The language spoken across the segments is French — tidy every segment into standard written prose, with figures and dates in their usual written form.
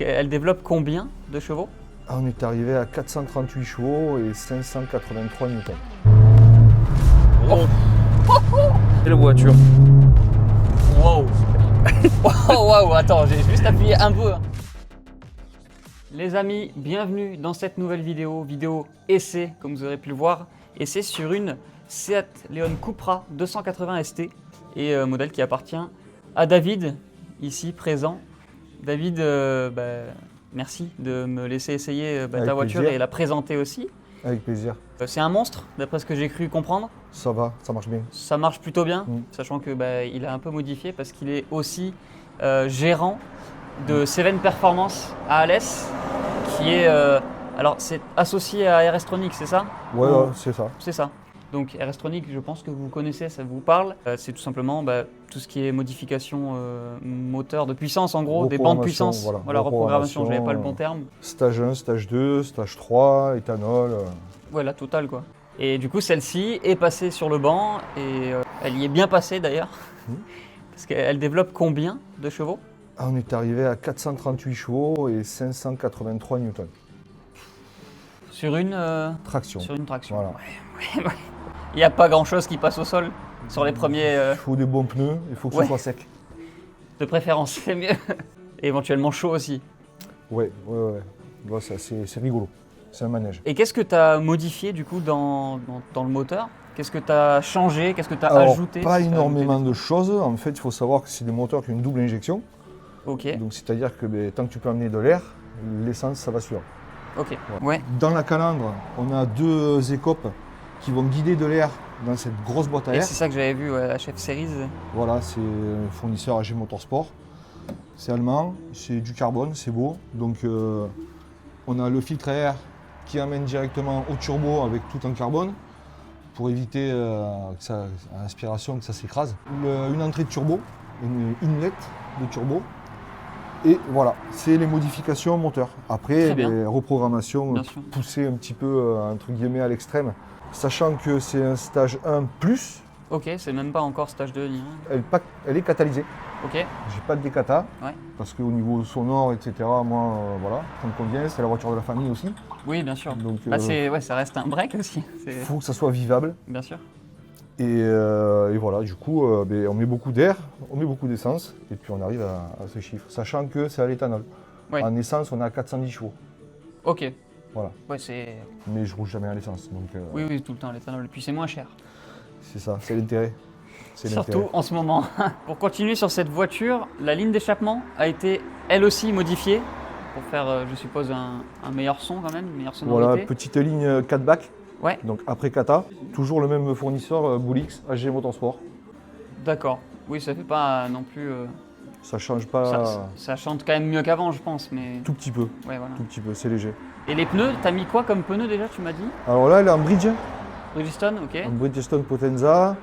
qu'elle développe combien de chevaux? On est arrivé à 438 chevaux et 583 newtons. Quelle voiture! Wow! Wow, attends, j'ai juste appuyé un peu. Les amis, bienvenue dans cette nouvelle vidéo essai, comme vous aurez pu le voir. Essai sur une Seat Leon Cupra 280 ST et modèle qui appartient à David, ici présent. David, merci de me laisser essayer ta voiture plaisir. et la présenter aussi. Avec plaisir. C'est un monstre, d'après ce que j'ai cru comprendre. Ça va, ça marche bien. Ça marche plutôt bien, Mm. sachant que il a un peu modifié parce qu'il est aussi gérant de Seven Performance à Alès, qui est alors c'est associé à RS-Tronic, c'est ça? Ouais, Ou- ouais, c'est ça. C'est ça. Donc RS-Tronic, je pense que vous connaissez, ça vous parle. C'est tout simplement tout ce qui est modification moteur de puissance, en gros, des bandes de puissance. Voilà, Reprogrammation, je n'avais pas le bon terme. Stage 1, stage 2, stage 3, éthanol. Ouais, la totale quoi. Et du coup, celle-ci est passée sur le banc et elle y est bien passée d'ailleurs. Parce qu'elle développe combien de chevaux? On est arrivé à 438 chevaux et 583 newtons. Sur une Traction. traction. Voilà. Ouais. Il n'y a pas grand-chose qui passe au sol sur les premiers. Il faut des bons pneus, il faut que Ouais. ce soit sec. De préférence, c'est mieux. Et éventuellement chaud aussi. Ouais. Ouais, c'est rigolo. C'est un manège. Et qu'est-ce que tu as modifié du coup dans le moteur? Qu'est-ce que tu as changé? Qu'est-ce que tu as Alors, ajouté? pas Si t'as énormément ajouté de choses. En fait, il faut savoir que c'est des moteurs qui ont une double injection. des- Ok, Donc, c'est-à-dire que tant que tu peux amener de l'air, l'essence, ça va suivre. ok. Ouais, Dans la calandre, on a deux écopes qui vont guider de l'air dans cette grosse boîte à et air. c'est ça que j'avais vu, ouais, HF Series. Voilà, c'est un fournisseur AG Motorsport. C'est allemand, c'est du carbone, c'est beau. Donc on a le filtre à air qui amène directement au turbo avec tout en carbone pour éviter que ça, à l'aspiration que ça s'écrase. Une entrée de turbo, une inlet de turbo. Et voilà, c'est les modifications moteur. Après, Très bien. les reprogrammations Bien sûr. poussées un petit peu entre guillemets à l'extrême. Sachant que c'est un stage 1+, Ok, c'est même pas encore stage 2 ni rien. elle est catalysée. Ok, J'ai pas de décata, Ouais. parce qu'au niveau sonore, etc., moi, voilà, ça me convient, c'est la voiture de la famille aussi. oui, bien sûr. Donc, Ça reste un break aussi. il faut que ça soit vivable. Bien sûr. Et voilà, du coup, on met beaucoup d'air, on met beaucoup d'essence, et puis on arrive à ce chiffre, sachant que c'est à l'éthanol. Ouais. En essence, on est à 410 chevaux, Ok. voilà. Ouais, c'est. Mais je roule jamais à l'essence, donc Oui, tout le temps l'éthanol. Puis c'est moins cher. c'est ça, c'est l'intérêt. C'est Surtout l'intérêt. en ce moment. Pour continuer sur cette voiture, la ligne d'échappement a été elle aussi modifiée pour faire, je suppose, un meilleur son quand même, une meilleure Voilà, sonorité. petite ligne 4 bacs, Ouais, donc après kata, toujours le même fournisseur, Boulix, AG Motorsport. d'accord. Oui, ça fait pas non plus. Ça change pas Ça chante quand même mieux qu'avant, je pense, mais. tout petit peu. Ouais, voilà. Tout petit peu, c'est léger. Et les pneus, t'as mis quoi comme pneus déjà, tu m'as dit? Alors là, elle est en bridge, Bridgestone, ok. en Bridgestone Potenza.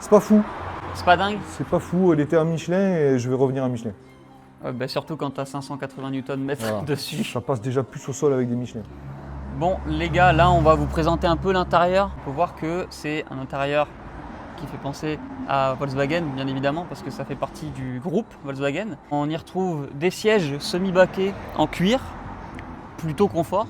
C'est pas fou, C'est pas dingue? c'est pas fou. Elle était en Michelin et je vais revenir en Michelin. Surtout quand t'as 580 Nm Voilà. dessus. Ça passe déjà plus au sol avec des Michelin. Bon, les gars, là, on va vous présenter un peu l'intérieur. On peut voir que c'est un intérieur qui fait penser à Volkswagen, bien évidemment, parce que ça fait partie du groupe Volkswagen. On y retrouve des sièges semi-baquets en cuir, plutôt confort,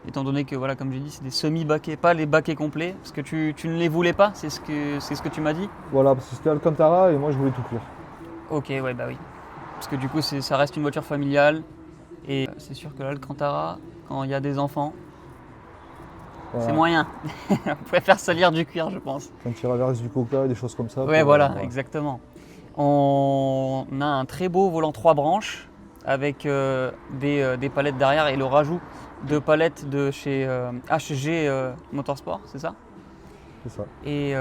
étant donné que, voilà, comme j'ai dit, c'est des semi-baquets, pas les baquets complets, parce que tu ne les voulais pas, c'est ce que tu m'as dit? Voilà, parce que c'était Alcantara et moi je voulais tout cuire. Ok, ouais, bah oui. Parce que du coup, ça reste une voiture familiale, et c'est sûr que l'Alcantara, quand il y a des enfants, Voilà. c'est moyen. On préfère salir du cuir, je pense. Quand il reverse du coca, des choses comme ça. Ouais, pour- voilà, exactement. On a un très beau volant 3 branches avec des palettes derrière et le rajout de palettes de chez HG Motorsport, c'est ça? C'est ça. Et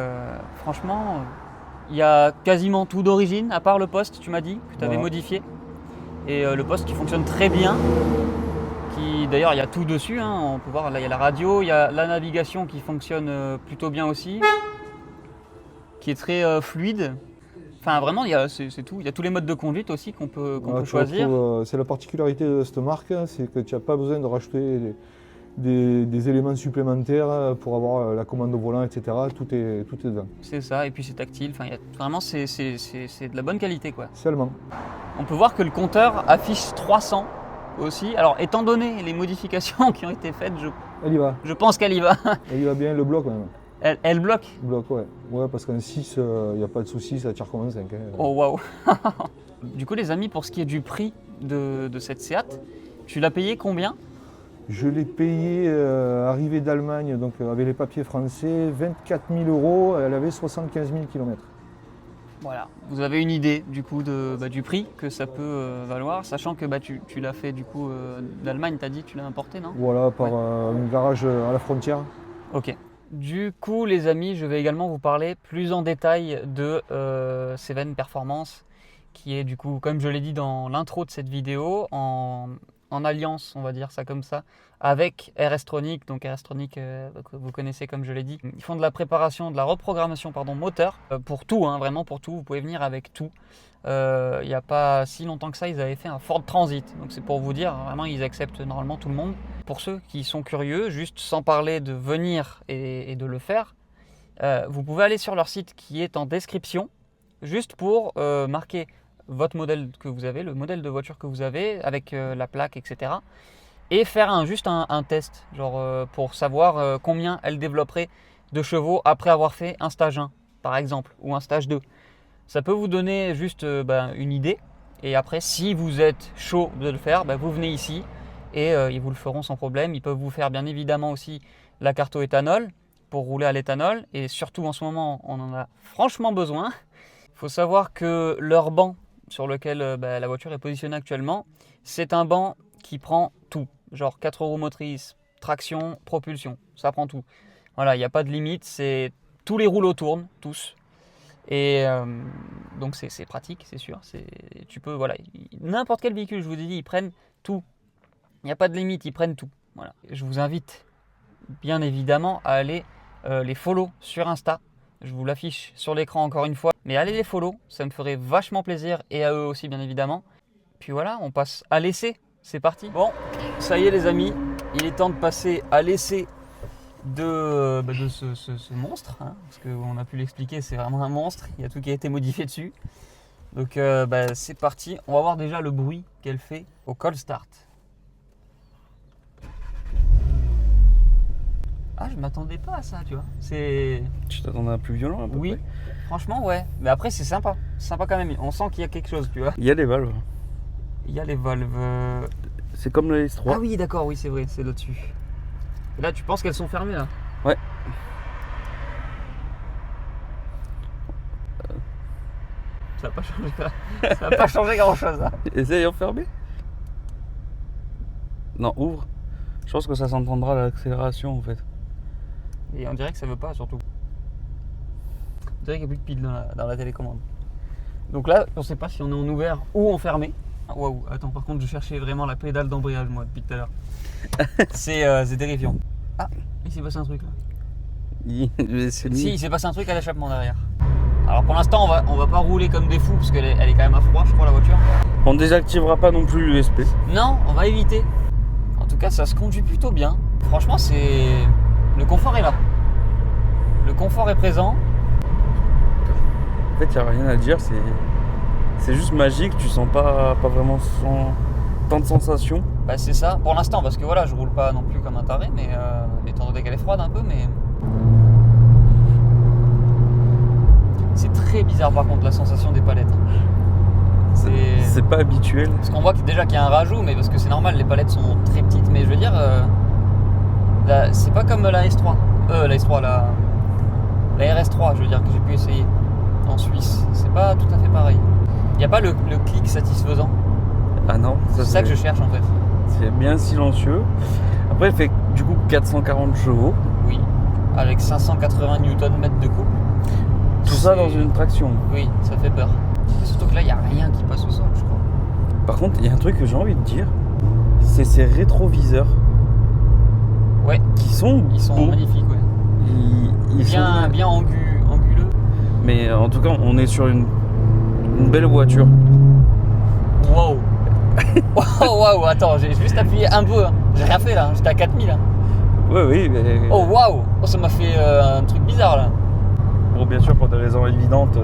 franchement, il y a quasiment tout d'origine, à part le poste, tu m'as dit, que tu avais Voilà. modifié. Et le poste qui fonctionne très bien. D'ailleurs, il y a tout dessus, hein. On peut voir, là, il y a la radio, il y a la navigation qui fonctionne plutôt bien aussi, qui est très fluide. Enfin, vraiment, c'est tout. Il y a tous les modes de conduite aussi qu'on peut Voilà, tu choisir. retrouves, c'est la particularité de cette marque, c'est que tu n'as pas besoin de rajouter des éléments supplémentaires pour avoir la commande au volant, etc. Tout est dedans. C'est ça, et puis c'est tactile. Enfin, vraiment, c'est de la bonne qualité, quoi. C'est allemand. On peut voir que le compteur affiche 300 aussi. Alors, étant donné les modifications qui ont été faites, Elle y va. je pense qu'elle y va. Elle y va bien, le bloc même. Elle bloque. Le bloc, ouais. Ouais, parce qu'en 6, il n'y a pas de souci, ça tire comme un 5. Hein. Oh waouh. Du coup, les amis, pour ce qui est du prix de cette Seat, tu l'as payé combien? Je l'ai payé arrivée d'Allemagne, donc avec les papiers français, 24 000 €. Elle avait 75 000 km. Voilà, vous avez une idée du coup du prix que ça peut valoir, sachant que tu l'as fait du coup d'Allemagne, t'as dit que tu l'as importé, non? Voilà, par un garage à la frontière. Ok. Du coup, les amis, je vais également vous parler plus en détail de Seven Performance, qui est du coup, comme je l'ai dit dans l'intro de cette vidéo, en alliance, on va dire ça comme ça, avec RS-Tronic. Donc RS-Tronic, vous connaissez comme je l'ai dit. Ils font de la préparation, de la reprogrammation moteur, pour tout, hein, vraiment pour tout. Vous pouvez venir avec tout. Il n'y a pas si longtemps que ça, ils avaient fait un Ford Transit. Donc c'est pour vous dire, vraiment, ils acceptent normalement tout le monde. Pour ceux qui sont curieux, juste sans parler de venir et de le faire, vous pouvez aller sur leur site qui est en description, juste pour marquer votre modèle que vous avez, le modèle de voiture que vous avez, avec la plaque, etc. Et faire juste un test, genre pour savoir combien elle développerait de chevaux après avoir fait un stage 1, par exemple, ou un stage 2. Ça peut vous donner juste une idée. Et après, si vous êtes chaud de le faire, vous venez ici et ils vous le feront sans problème. Ils peuvent vous faire bien évidemment aussi la carte au éthanol pour rouler à l'éthanol. Et surtout en ce moment, on en a franchement besoin. Il faut savoir que leur banc sur lequel la voiture est positionnée actuellement, c'est un banc qui prend tout. Genre 4 roues motrices, traction, propulsion, ça prend tout. Voilà, il n'y a pas de limite, tous les rouleaux tournent, tous. Et donc c'est pratique, c'est sûr. Tu peux, voilà, n'importe quel véhicule, je vous ai dit, ils prennent tout. Il n'y a pas de limite, ils prennent tout. Voilà. Je vous invite bien évidemment à aller les follow sur Insta. Je vous l'affiche sur l'écran encore une fois. Mais allez les follow, ça me ferait vachement plaisir et à eux aussi bien évidemment. Puis voilà, on passe à l'essai. C'est parti. Bon, ça y est les amis, il est temps de passer à l'essai de ce monstre, hein, parce qu'on a pu l'expliquer, c'est vraiment un monstre, il y a tout qui a été modifié dessus. Donc c'est parti, on va voir déjà le bruit qu'elle fait au cold start. Ah, je m'attendais pas à ça, tu vois. Tu t'attendais à plus violent un peu? Oui, franchement ouais, mais après c'est sympa quand même, on sent qu'il y a quelque chose, tu vois. Il y a les valves. Il y a les valves. C'est comme le S3. Ah oui, d'accord, oui, c'est vrai, c'est là-dessus. Et là, tu penses qu'elles sont fermées, là? Ouais. Ça n'a pas changé, là. Ça n'a pas changé grand-chose, là. Essaye en fermer. Non, ouvre. Je pense que ça s'entendra à l'accélération, en fait. Et on dirait que ça veut pas, surtout. On dirait qu'il n'y a plus de pile dans la télécommande. Donc là, on ne sait pas si on est en ouvert ou en fermé. Waouh, attends, par contre, je cherchais vraiment la pédale d'embrayage, moi, depuis tout à l'heure. C'est terrifiant. Ah, il s'est passé un truc là. Si, il s'est passé un truc à l'échappement derrière. Alors pour l'instant, on va pas rouler comme des fous parce qu'elle est quand même à froid, je crois, la voiture. On désactivera pas non plus l'USP. Non, on va éviter. En tout cas, ça se conduit plutôt bien. Franchement, le confort est là. Le confort est présent. En fait, il n'y a rien à dire, c'est juste magique, tu sens pas vraiment tant de sensations. Bah c'est ça, pour l'instant, parce que voilà, je roule pas non plus comme un taré, mais étant donné qu'elle est froide un peu, mais... C'est très bizarre par contre la sensation des palettes. C'est pas habituel. Parce qu'on voit déjà qu'il y a un rajout, mais parce que c'est normal, les palettes sont très petites, mais je veux dire, c'est pas comme la S3. La S3, la RS3, je veux dire, que j'ai pu essayer en Suisse. C'est pas tout à fait pareil. Il n'y a pas le clic satisfaisant. Ah non, c'est ça que je cherche en fait. C'est bien silencieux. Après, elle fait du coup 440 chevaux. Oui, avec 580 Nm de couple. Tout ça dans une traction. Oui, ça fait peur. Et surtout que là, il n'y a rien qui passe au sol, je crois. Par contre, il y a un truc que j'ai envie de dire, c'est ces rétroviseurs. Ouais. Ils sont beaux. Magnifiques, ouais. Ils sont bien anguleux. Mais en tout cas, on est sur une belle voiture. Wow. Waouh, attends, j'ai juste appuyé un peu. Hein. J'ai rien fait là, j'étais à 4000. Hein. Oui, mais... Oh waouh, ça m'a fait un truc bizarre là. Bon, bien sûr, pour des raisons évidentes,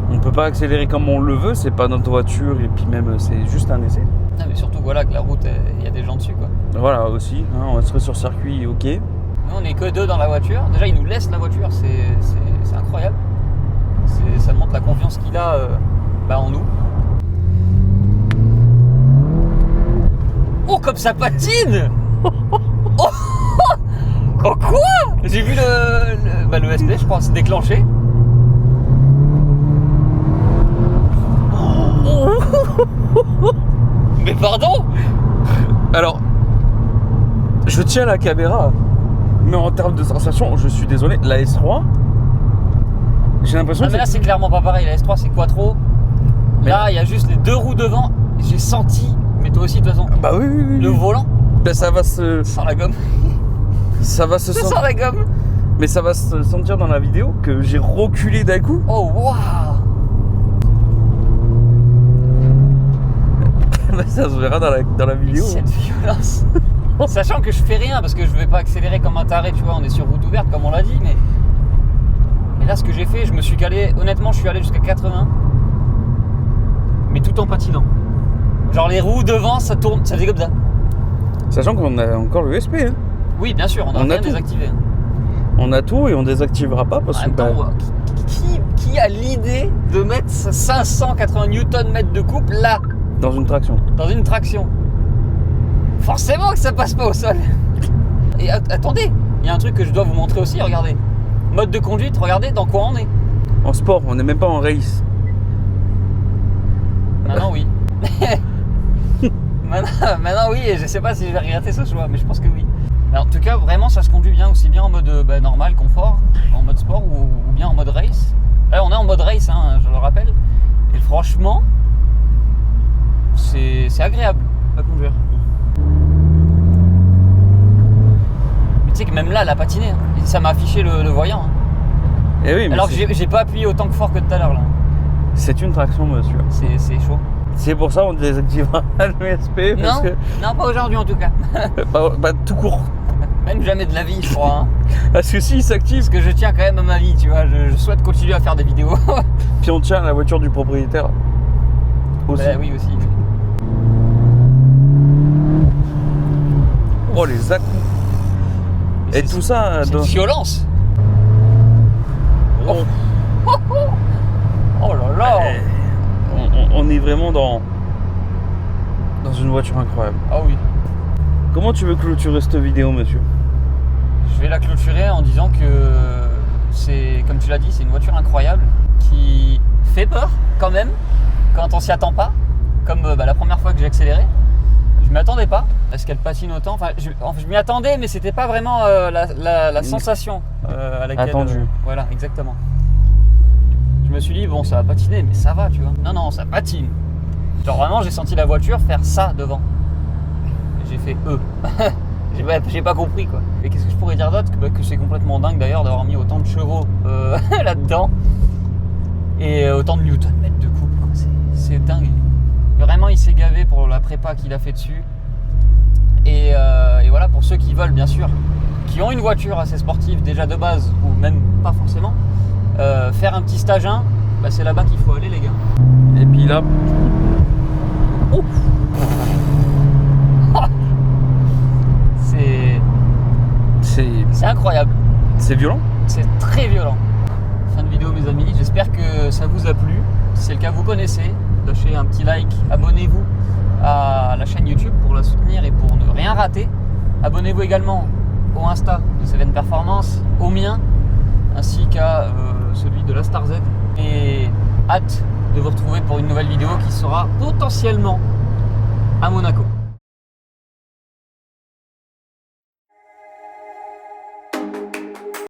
on peut pas accélérer comme on le veut, c'est pas notre voiture et puis même c'est juste un essai. Non, mais surtout voilà que la route, il y a des gens dessus quoi. Voilà aussi, hein, on serait sur circuit, ok. Nous on est que 2 dans la voiture. Déjà il nous laisse la voiture, c'est incroyable. Ça montre la confiance qu'il a en nous. Oh comme ça patine. Oh quoi? J'ai vu le SP je crois se déclencher. Mais pardon? Alors, je tiens la caméra, mais en termes de sensation, je suis désolé, la S3, j'ai l'impression Ah mais là c'est clairement pas pareil, la S3 c'est quattro. Là il y a juste les 2 roues devant, j'ai senti, mais toi aussi de toute façon, Bah oui, le volant, Ben, ça va se... sans la gomme. Ça va se Ça sentir... sent la gomme. Mais ça va se sentir dans la vidéo que j'ai reculé d'un coup. Oh waouh. Ça se verra dans la vidéo. Cette violence. Sachant que je fais rien parce que je vais pas accélérer comme un taré, tu vois, on est sur route ouverte comme on l'a dit, mais là ce que j'ai fait, je me suis calé, honnêtement je suis allé jusqu'à 80, mais tout en patinant. Genre les roues devant ça tourne, ça faisait comme ça. Sachant qu'on a encore le SP. Hein. Oui bien sûr, on a On a rien tout. désactivé. On a tout et on désactivera pas parce En que... même temps, qui a l'idée de mettre 580 Nm de couple là, Dans une traction. dans une traction? Forcément que ça passe pas au sol. Et attendez, il y a un truc que je dois vous montrer aussi, regardez. Mode de conduite, regardez dans quoi on est. En sport, on n'est même pas en race. Maintenant oui. Maintenant oui, et je sais pas si je vais regretter ce choix, mais je pense que oui. Alors, en tout cas, vraiment ça se conduit bien, aussi bien en mode normal, confort, en mode sport ou bien en mode race. Là on est en mode race, hein, je le rappelle. Et franchement, c'est agréable à conduire. Mais tu sais que même là, elle a patiné, hein. Et ça m'a affiché le voyant. Hein. Eh oui, mais Alors que j'ai pas appuyé autant que fort que tout à l'heure là. c'est une traction, monsieur. C'est chaud. C'est pour ça qu'on désactivera le SP. Parce Non, que... non, pas aujourd'hui en tout cas. bah, tout court. Même jamais de la vie, je crois. Hein. Parce que s'il s'active, Parce que je tiens quand même à ma vie, tu vois. Je souhaite continuer à faire des vidéos. puis on tient à la voiture du propriétaire. Aussi. Bah oui, aussi. Oh, les à-coups. Et tout ça C'est dans... une violence. Oh. Oh là là. On est vraiment dans une voiture incroyable. Ah oui. Comment tu veux clôturer cette vidéo, monsieur? Je vais la clôturer en disant que c'est, comme tu l'as dit, c'est une voiture incroyable qui fait peur quand même quand on s'y attend pas. Comme la première fois que j'ai accéléré, je m'y attendais pas. Est-ce qu'elle patine autant? Enfin, je m'y attendais, mais c'était pas vraiment la sensation à laquelle. Attendue. Voilà, exactement. Je me suis dit bon, ça va patiner, mais ça va, tu vois. Non, ça patine. Genre vraiment, j'ai senti la voiture faire ça devant. J'ai fait j'ai pas compris quoi. Et qu'est-ce que je pourrais dire d'autre? Que c'est complètement dingue d'ailleurs d'avoir mis autant de chevaux là-dedans et autant de Newton-mètres de couple. C'est dingue. Vraiment, il s'est gavé pour la prépa qu'il a fait dessus. Et voilà, pour ceux qui veulent, bien sûr, qui ont une voiture assez sportive déjà de base ou même pas forcément, faire un petit stage 1, c'est là-bas qu'il faut aller, les gars. Et puis là... Ouf. C'est incroyable. C'est violent. C'est très violent. Fin de vidéo, mes amis. J'espère que ça vous a plu. Si c'est le cas, vous connaissez. Lâchez un petit like. Abonnez-vous à la chaîne YouTube pour la soutenir et pour ne rien rater. Abonnez-vous également au Insta de Seven Performance, au mien, ainsi qu'à celui de la Star Z. Et hâte de vous retrouver pour une nouvelle vidéo qui sera potentiellement à Monaco.